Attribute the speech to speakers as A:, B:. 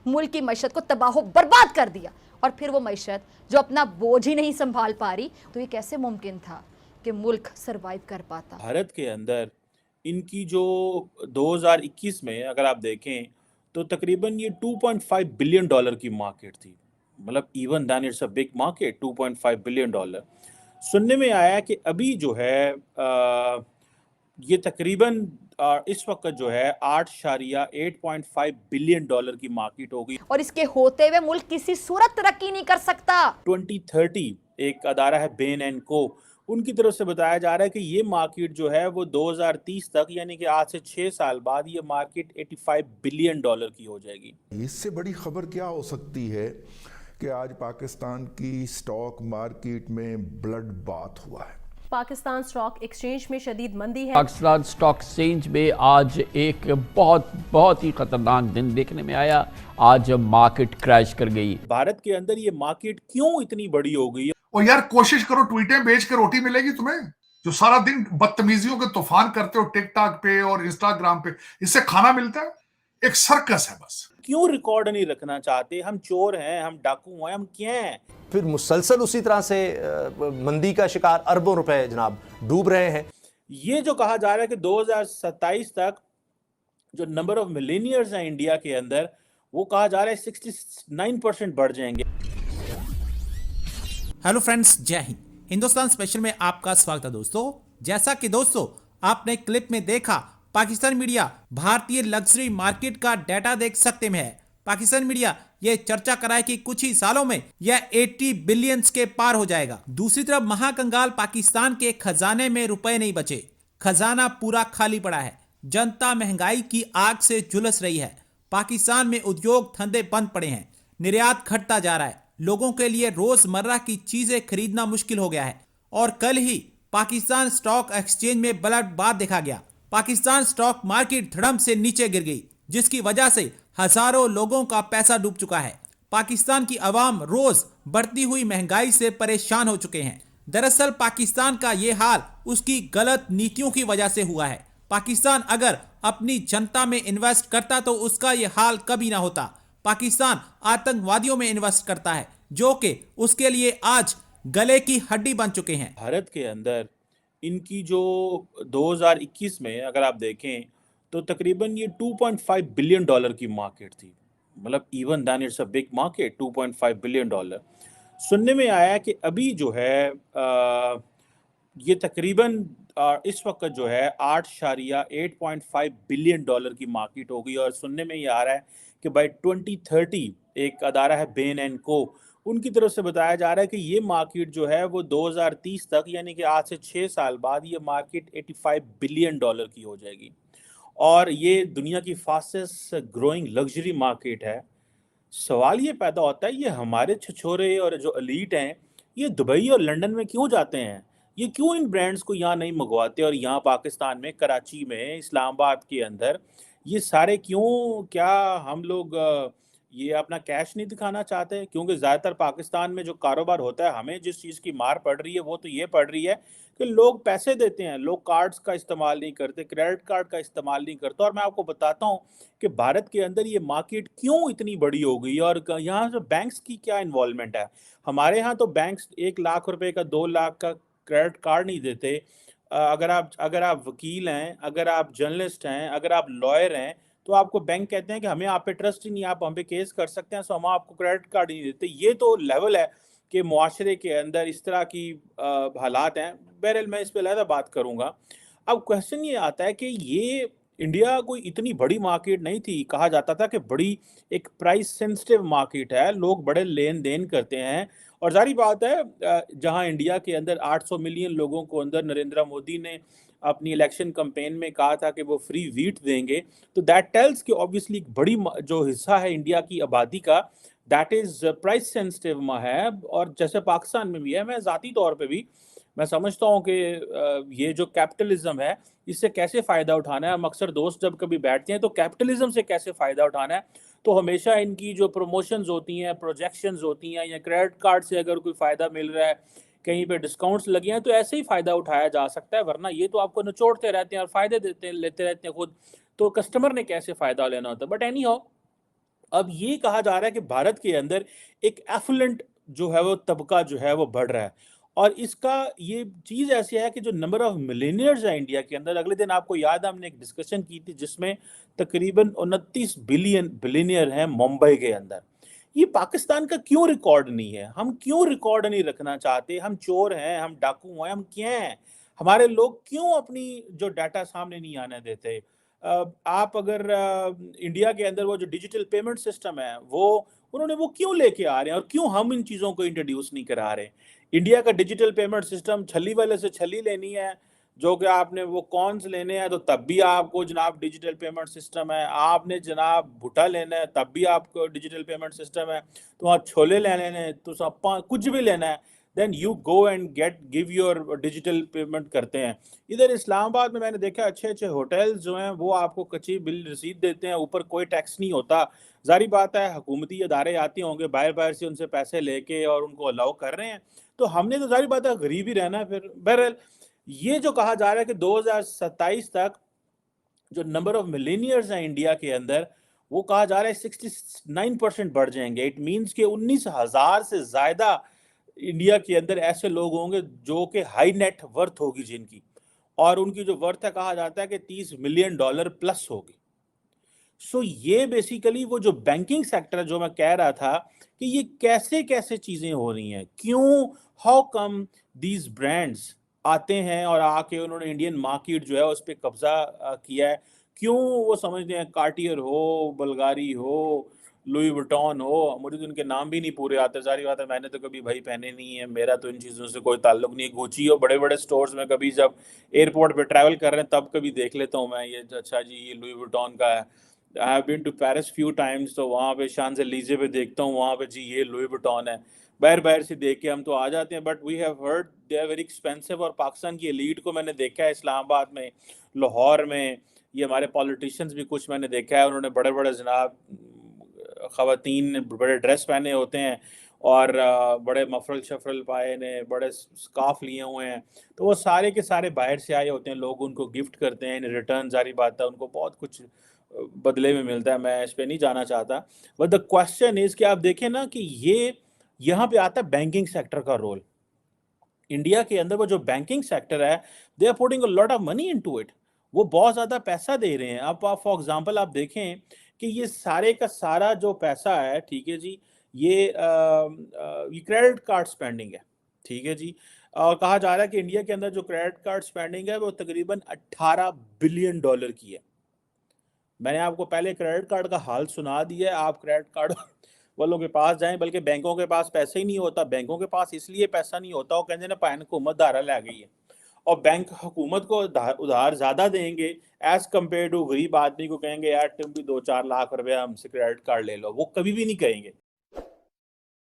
A: मुल्क की मईशत को तबाह बर्बाद कर दिया, और फिर वो मईशत जो अपना बोझ ही नहीं संभाल पा रही, तो ये कैसे मुमकिन था कि मुल्क सरवाइव कर पाता।
B: भारत के अंदर इनकी जो 2021 में अगर आप देखें तो तकरीबन ये 2.5 बिलियन डॉलर की मार्केट थी। मतलब even then it's a big market, 2.5 billion dollar. सुनने में आया कि अभी जो है ये तकरीबन इस वक्त जो है 8.5 बिलियन डॉलर की मार्केट हो गई।
A: और इसके होते हुए मुल्क किसी सूरत तरक्की नहीं कर सकता।
B: 2030 एक अदारा है बेन एंड को, उनकी तरफ से बताया जा रहा है कि ये मार्केट जो है वो 2030 तक, यानी कि आज से 6 साल बाद, ये मार्केट 85 बिलियन डॉलर की हो जाएगी।
C: इससे बड़ी खबर क्या हो सकती है कि आज पाकिस्तान की स्टॉक मार्केट में ब्लड बाथ हुआ है।
D: पाकिस्तान स्टॉक एक्सचेंज में शदीद मंदी है।
E: पाकिस्तान स्टॉक एक्सचेंज में आज एक बहुत ही खतरनाक दिन देखने में आया। आज मार्केट क्रैश कर गई।
B: भारत के अंदर ये मार्केट क्यों इतनी बड़ी हो गई है?
F: और यार कोशिश करो, ट्वीटें बेच के रोटी मिलेगी तुम्हें, जो सारा दिन बदतमीजियों के तूफान करते हो टिकटॉक पे और इंस्टाग्राम पे, इससे खाना मिलता है? एक सर्कस है बस।
B: क्यों रिकॉर्ड नहीं रखना चाहते? हम चोर हैं, हम डाकू हैं, हम क्या हैं?
G: फिर मुसलसल उसी तरह से मंदी का शिकार अरबों रुपए जनाब डूब रहे हैं।
B: ये जो कहा जा रहा है कि 2027 तक जो नंबर ऑफ मिलेनियर्स हैं इंडिया के अंदर, वो कहा जा रहा है 69% बढ़ जाएंगे।
H: हेलो फ्रेंड्स, जय हिंद। हिंदुस्तान स्पेशल में आपका स्वागत है दोस्तों। जैसा कि दोस्तों आपने क्लिप में देखा, पाकिस्तान मीडिया भारतीय लग्जरी मार्केट का डाटा देख सकते हैं। पाकिस्तान मीडिया यह चर्चा कराए कि कुछ ही सालों में यह 80 बिलियंस के पार हो जाएगा। दूसरी तरफ महाकंगाल पाकिस्तान के खजाने में रुपए नहीं बचे, खजाना पूरा खाली पड़ा है। जनता महंगाई की आग से झुलस रही है। पाकिस्तान में उद्योग धंधे बंद पड़े हैं, निर्यात घटता जा रहा है, लोगों के लिए रोजमर्रा की चीजें खरीदना मुश्किल हो गया है। और कल ही पाकिस्तान स्टॉक एक्सचेंज में ब्लड बाथ देखा गया। पाकिस्तान स्टॉक मार्केट धड़म से नीचे गिर गई, जिसकी वजह से हजारों लोगों का पैसा डूब चुका है। पाकिस्तान की आवाम रोज बढ़ती हुई महंगाई से परेशान हो चुके हैं। दरअसल पाकिस्तान का ये हाल उसकी गलत नीतियों की वजह से हुआ है। पाकिस्तान अगर अपनी जनता में इन्वेस्ट करता तो उसका ये हाल कभी ना होता। पाकिस्तान आतंकवादियों में इन्वेस्ट करता है, जो कि उसके लिए आज गले की हड्डी बन चुके हैं।
B: भारत के अंदर इनकी जो 2021 में अगर आप देखें तो तकरीबन ये 2.5 बिलियन डॉलर की मार्केट थी। मतलब even then it's a big market, 2.5 billion dollar. सुनने में आया कि अभी जो है ये तकरीबन इस वक्त जो है 8.5 बिलियन डॉलर की मार्केट हो गई। और सुनने में ये आ रहा है कि बाय 2030 एक अदारा है बेन एंड को, उनकी तरफ से बताया जा रहा है कि ये मार्केट जो है वो 2030 तक, यानी कि आज से 6 साल बाद, ये मार्केट 85 बिलियन डॉलर की हो जाएगी। और ये दुनिया की फास्टेस्ट ग्रोइंग लग्जरी मार्केट है। सवाल ये पैदा होता है, ये हमारे छछोरे और जो एलीट हैं, ये दुबई और लंदन में क्यों जाते हैं? ये क्यों इन ब्रांड्स को यहाँ नहीं मंगवाते? और यहाँ पाकिस्तान में, कराची में, इस्लामाबाद के अंदर ये सारे क्यों? क्या हम लोग ये अपना कैश नहीं दिखाना चाहते? क्योंकि ज़्यादातर पाकिस्तान में जो कारोबार होता है, हमें जिस चीज़ की मार पड़ रही है वो तो ये पड़ रही है कि लोग पैसे देते हैं, लोग कार्ड्स का इस्तेमाल नहीं करते, क्रेडिट कार्ड का इस्तेमाल नहीं करते। और मैं आपको बताता हूँ कि भारत के अंदर ये मार्केट क्यों इतनी बड़ी हो गई और यहाँ जो बैंक्स की क्या इन्वॉल्वमेंट है। हमारे यहाँ तो बैंक्स 1 लाख रुपए का, 2 लाख का क्रेडिट कार्ड नहीं देते। अगर आप वकील हैं, अगर आप जर्नलिस्ट हैं, अगर आप लॉयर हैं, तो आपको बैंक कहते हैं कि हमें आप पे ट्रस्ट ही नहीं, आप हम पे केस कर सकते हैं, सो हम आपको क्रेडिट कार्ड ही नहीं देते। ये तो लेवल है कि मुआशरे के अंदर इस तरह की हालात हैं। बहरहाल मैं इस पे अलग बात करूँगा। अब क्वेश्चन ये आता है कि ये इंडिया कोई इतनी बड़ी मार्केट नहीं थी। कहा जाता था कि बड़ी एक प्राइस सेंसिटिव मार्केट है, लोग बड़े लेन देन करते हैं। और जारी बात है, जहां इंडिया के अंदर 800 मिलियन लोगों को अंदर नरेंद्र मोदी ने अपनी इलेक्शन कैंपेन में कहा था कि वो फ्री व्हीट देंगे, तो दैट टेल्स कि ऑब्वियसली एक बड़ी जो हिस्सा है इंडिया की आबादी का, दैट इज़ प्राइस सेंसिटिव है। और जैसे पाकिस्तान में भी है, मैं ज़ाती तौर पे भी मैं समझता हूँ कि ये जो कैपिटलिज्म है, इससे कैसे फ़ायदा उठाना है। हम अक्सर दोस्त जब कभी बैठते हैं तो कैपिटलिज्म से कैसे फ़ायदा उठाना है, तो हमेशा इनकी जो प्रमोशंस होती हैं, प्रोजेक्शंस होती हैं, या क्रेडिट कार्ड से अगर कोई फ़ायदा मिल रहा है, कहीं पे डिस्काउंट्स लगे हैं, तो ऐसे ही फ़ायदा उठाया जा सकता है। वरना ये तो आपको निचोड़ते रहते हैं और फ़ायदे देते लेते रहते हैं खुद, तो कस्टमर ने कैसे फ़ायदा लेना होता है। बट एनी हाउ, अब ये कहा जा रहा है कि भारत के अंदर एक एफुलेंट जो है वो तबका जो है वो बढ़ रहा है, और इसका ये चीज़ ऐसी है कि जो नंबर ऑफ मिलेनियर्स है इंडिया के अंदर, अगले दिन आपको याद है हमने एक डिस्कशन की थी जिसमें तकरीबन 29 बिलियनियर हैं मुंबई के अंदर। ये पाकिस्तान का क्यों रिकॉर्ड नहीं है? हम क्यों रिकॉर्ड नहीं रखना चाहते? हम चोर हैं, हम डाकू हैं, हम क्या हैं? हमारे लोग क्यों अपनी जो डाटा सामने नहीं आने देते? आप अगर इंडिया के अंदर वो जो डिजिटल पेमेंट सिस्टम है वो उन्होंने वो क्यों लेके आ रहे हैं, और क्यों हम इन चीज़ों को इंट्रोड्यूस नहीं करा रहे? इंडिया का डिजिटल पेमेंट सिस्टम छली वाले से छली लेनी है, जो कि आपने वो कॉन्स लेने हैं तो तब भी आपको जनाब डिजिटल पेमेंट सिस्टम है, आपने जनाब भुट्टा लेना है तब भी आपको डिजिटल पेमेंट सिस्टम है, तो आप छोले लेने हैं तो सब कुछ भी लेना है, then you go and give your digital payment करते हैं। इधर इस्लामाबाद में मैंने देखा अच्छे अच्छे होटल्स जो हैं वो आपको कच्ची बिल रसीद देते हैं, ऊपर कोई टैक्स नहीं होता। जारी बात है हुकूमती इदारे आते होंगे बाहर से उनसे पैसे लेके और उनको अलाउ कर रहे हैं, तो हमने तो जारी बात है गरीब ही रहना है फिर। बहरहाल ये जो कहा जा रहा है कि 2027 तक जो नंबर ऑफ मिलेनियर्स हैं इंडिया के अंदर, वो कहा जा रहा है 69% बढ़ जाएंगे। इट मीन्स कि 19,000 से ज़्यादा इंडिया के अंदर ऐसे लोग होंगे जो कि हाई नेट वर्थ होगी जिनकी, और उनकी जो वर्थ है कहा जाता है कि $30 मिलियन प्लस होगी। सो ये बेसिकली वो जो बैंकिंग सेक्टर जो मैं कह रहा था कि ये कैसे कैसे चीज़ें हो रही हैं, क्यों, हाउ कम दीज ब्रांड्स आते हैं और आके उन्होंने इंडियन मार्केट जो है उस पर कब्जा किया है, क्यों वो समझते हैं कार्टियर हो, बल्गारी हो, लुई वुइटन हो, मुझे तो उनके नाम भी नहीं पूरे आते, सारी बात है मैंने तो कभी भाई पहने नहीं है, मेरा तो इन चीज़ों से कोई ताल्लुक नहीं है। गुची हो बड़े बड़े स्टोर्स में कभी जब एयरपोर्ट पे ट्रैवल कर रहे हैं तब कभी देख लेता हूँ मैं, ये अच्छा जी ये लुई वुइटन का है। I have been to Paris few times, तो वहाँ पे शांज़ेलीज़े पे देखता हूँ, वहाँ पे जी ये लुई वुइटन है, बाहर से देख के हम तो आ जाते हैं, but we have heard they are very expensive. और पाकिस्तान की एलीट को मैंने देखा है इस्लामाबाद में, लाहौर में, ये हमारे पॉलिटिशियंस भी कुछ मैंने देखा है, उन्होंने बड़े बड़े जनाब ख़वातीन बड़े ड्रेस पहने होते हैं और बड़े मफरल शफरल पाए ने, बड़े स्काफ लिए हुए हैं, तो वो सारे के सारे बाहर से आए होते हैं, लोग उनको गिफ्ट करते हैं इन रिटर्न, जारी बात है उनको बहुत कुछ बदले में मिलता है, मैं इस पे नहीं जाना चाहता। बट द क्वेश्चन इज कि आप देखें ना कि ये यहाँ पे आता है बैंकिंग सेक्टर का रोल। इंडिया के अंदर वो जो बैंकिंग सेक्टर है, they are putting a lot of money into it, वो बहुत ज़्यादा पैसा दे रहे हैं। अब आप फॉर एग्जांपल आप देखें कि ये सारे का सारा जो पैसा है, ठीक है जी, ये क्रेडिट कार्ड स्पेंडिंग है, ठीक है जी, और कहा जा रहा है कि इंडिया के अंदर जो क्रेडिट कार्ड स्पेंडिंग है वो तकरीबन $18 बिलियन की है। मैंने आपको पहले क्रेडिट कार्ड का हाल सुना दिया है, आप क्रेडिट कार्ड वालों के पास जाएं, बल्कि बैंकों के पास पैसे ही नहीं होता। बैंकों के पास इसलिए पैसा नहीं होता, वो कहते ना पैन हुकूमत धारा ला गई है, और बैंक हुकूमत को उधार ज़्यादा देंगे एज़ कम्पेयर टू गरीब आदमी को कहेंगे यार तुम भी 2-4 लाख रुपया हमसे क्रेडिट कार्ड ले लो, वो कभी भी नहीं कहेंगे।